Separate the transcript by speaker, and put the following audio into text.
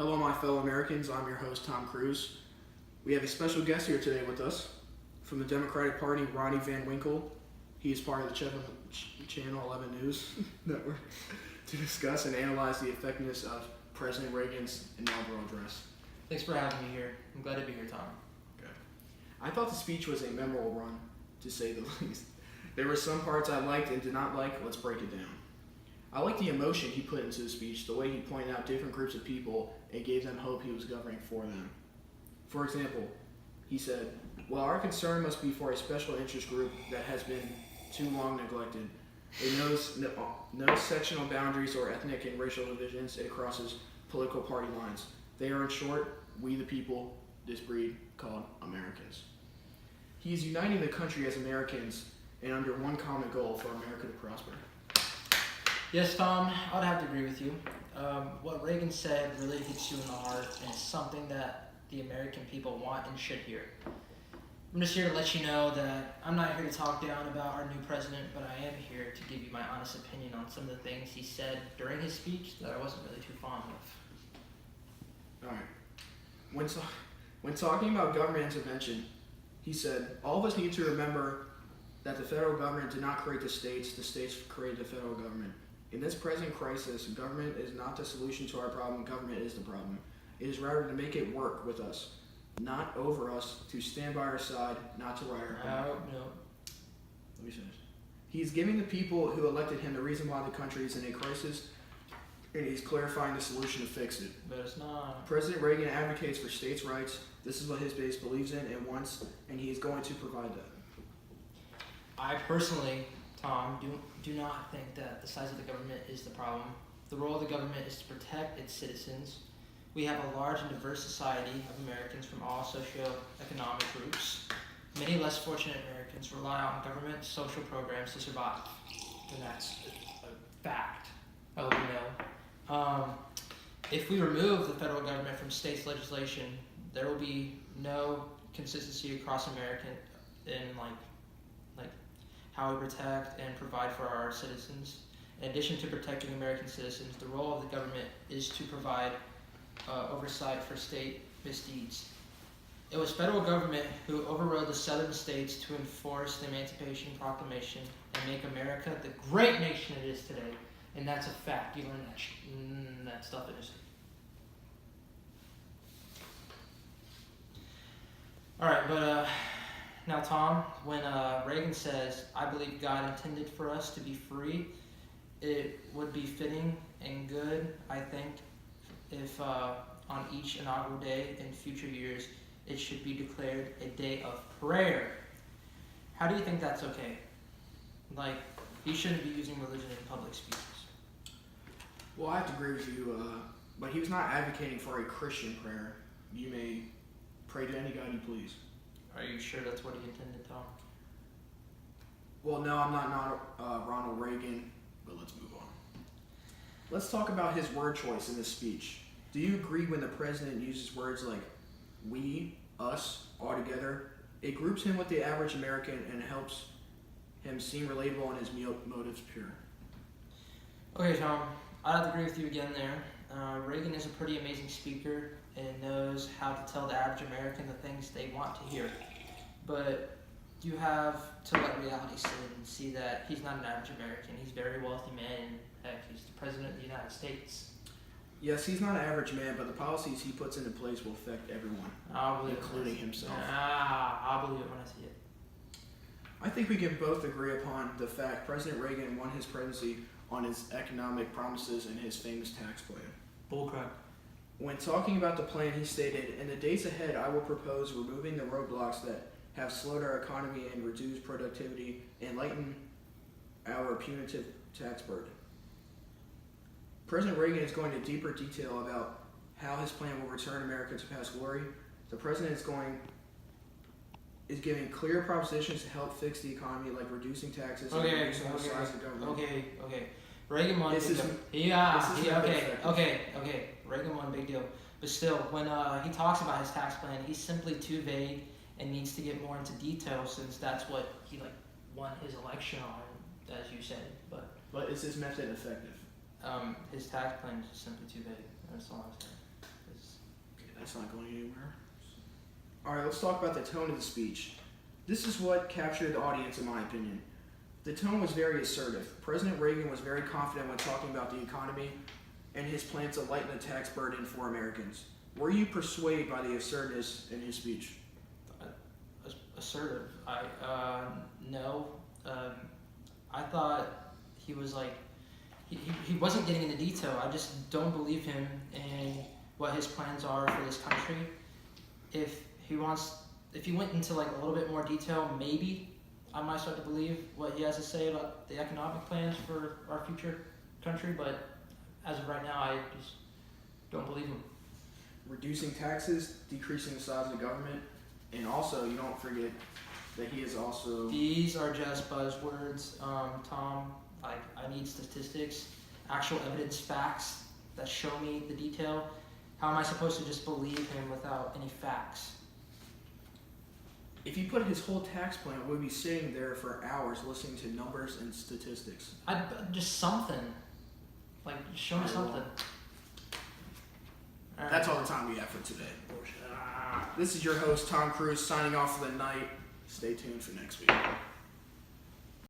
Speaker 1: Hello, my fellow Americans. I'm your host, Tom Cruise. We have a special guest here today with us from the Democratic Party, Ronnie Van Winkle. He is part of the Channel 11 News Network to discuss and analyze the effectiveness of President Reagan's inaugural address.
Speaker 2: Thanks for having me here. I'm glad to be here, Tom.
Speaker 1: Okay. I thought the speech was a memorable run, to say the least. There were some parts I liked and did not like. Let's break it down. I like the emotion he put into the speech, the way he pointed out different groups of people and gave them hope he was governing for them. For example, he said, "Well, our concern must be for a special interest group that has been too long neglected. It knows no sectional boundaries or ethnic and racial divisions. It crosses political party lines. They are, in short, we the people, this breed called Americans." He is uniting the country as Americans and under one common goal for America to prosper.
Speaker 2: Yes, Tom, I would have to agree with you. What Reagan said really hits you in the heart, and it's something that the American people want and should hear. I'm just here to let you know that I'm not here to talk down about our new president, but I am here to give you my honest opinion on some of the things he said during his speech that I wasn't really too fond of.
Speaker 1: All right. When talking about government intervention, he said, "All of us need to remember that the federal government did not create the states created the federal government. In this present crisis, government is not the solution to our problem, government is the problem. It is rather to make it work with us, not over us, to stand by our side, not to ride our back."
Speaker 2: No.
Speaker 1: Let me finish. He's giving the people who elected him the reason why the country is in a crisis, and he's clarifying the solution to fix it.
Speaker 2: But it's not.
Speaker 1: President Reagan advocates for states' rights. This is what his base believes in and wants, and he is going to provide that.
Speaker 2: I personally, Tom, do not think that the size of the government is the problem. The role of the government is to protect its citizens. We have a large and diverse society of Americans from all socioeconomic groups. Many less fortunate Americans rely on government social programs to survive, and that's a fact. I hope you know. If we remove the federal government from states' legislation, there will be no consistency across America in how we protect and provide for our citizens. In addition to protecting American citizens, the role of the government is to provide oversight for state misdeeds. It was federal government who overrode the southern states to enforce the Emancipation Proclamation and make America the great nation it is today. And that's a fact. You learn that stuff in history. All right, but now, Tom, when Reagan says, "I believe God intended for us to be free," it would be fitting and good, I think, if on each inaugural day in future years, it should be declared a day of prayer. How do you think that's okay? You shouldn't be using religion in public speeches.
Speaker 1: Well, I have to agree with you, but he was not advocating for a Christian prayer. You may pray to any God you please.
Speaker 2: Are you sure that's what he intended, Tom?
Speaker 1: Well, no, I'm not Ronald Reagan, but let's move on. Let's talk about his word choice in this speech. Do you agree when the president uses words like we, us, all together? It groups him with the average American and helps him seem relatable and his motives pure.
Speaker 2: Okay, Tom, I'd have to agree with you again there. Reagan is a pretty amazing speaker and knows how to tell the average American the things they want to hear. But you have to let reality sit in and see that he's not an average American. He's a very wealthy man, and heck, he's the president of the United States.
Speaker 1: Yes, he's not an average man, but the policies he puts into place will affect everyone, including himself.
Speaker 2: I'll believe it when I see it.
Speaker 1: I think we can both agree upon the fact President Reagan won his presidency on his economic promises and his famous tax plan.
Speaker 2: Bullcrap.
Speaker 1: When talking about the plan, he stated, "In the days ahead, I will propose removing the roadblocks that have slowed our economy and reduced productivity and lighten our punitive tax burden." President Reagan is going into deeper detail about how his plan will return America to past glory. The president is giving clear propositions to help fix the economy, like reducing taxes and reducing the size of government.
Speaker 2: Okay. Reagan won.
Speaker 1: This is
Speaker 2: Okay. Reagan won, big deal. But still, when he talks about his tax plan, he's simply too vague and needs to get more into detail, since that's what he won his election on, as you said. But
Speaker 1: is his method effective?
Speaker 2: His tax plan is just simply too vague. That's all I'm saying. 'cause
Speaker 1: Okay, that's not going anywhere. All right, let's talk about the tone of the speech. This is what captured the audience, in my opinion. The tone was very assertive. President Reagan was very confident when talking about the economy and his plan to lighten the tax burden for Americans. Were you persuaded by the assertiveness in his speech?
Speaker 2: assertive. No. I thought he was like he wasn't getting into detail. I just don't believe him in what his plans are for this country. If he went into like a little bit more detail, maybe I might start to believe what he has to say about the economic plans for our future country. But as of right now, I just don't believe him.
Speaker 1: Reducing taxes, decreasing the size of the government, and also you don't forget that he is also.
Speaker 2: These are just buzzwords, Tom. I need statistics, actual evidence, facts that show me the detail. How am I supposed to just believe him without any facts?
Speaker 1: If you put his whole tax plan, we'd be sitting there for hours listening to numbers and statistics.
Speaker 2: Just something. Like, just show me something. All right.
Speaker 1: That's all the time we have for today. This is your host, Tom Cruise, signing off for the night. Stay tuned for next week.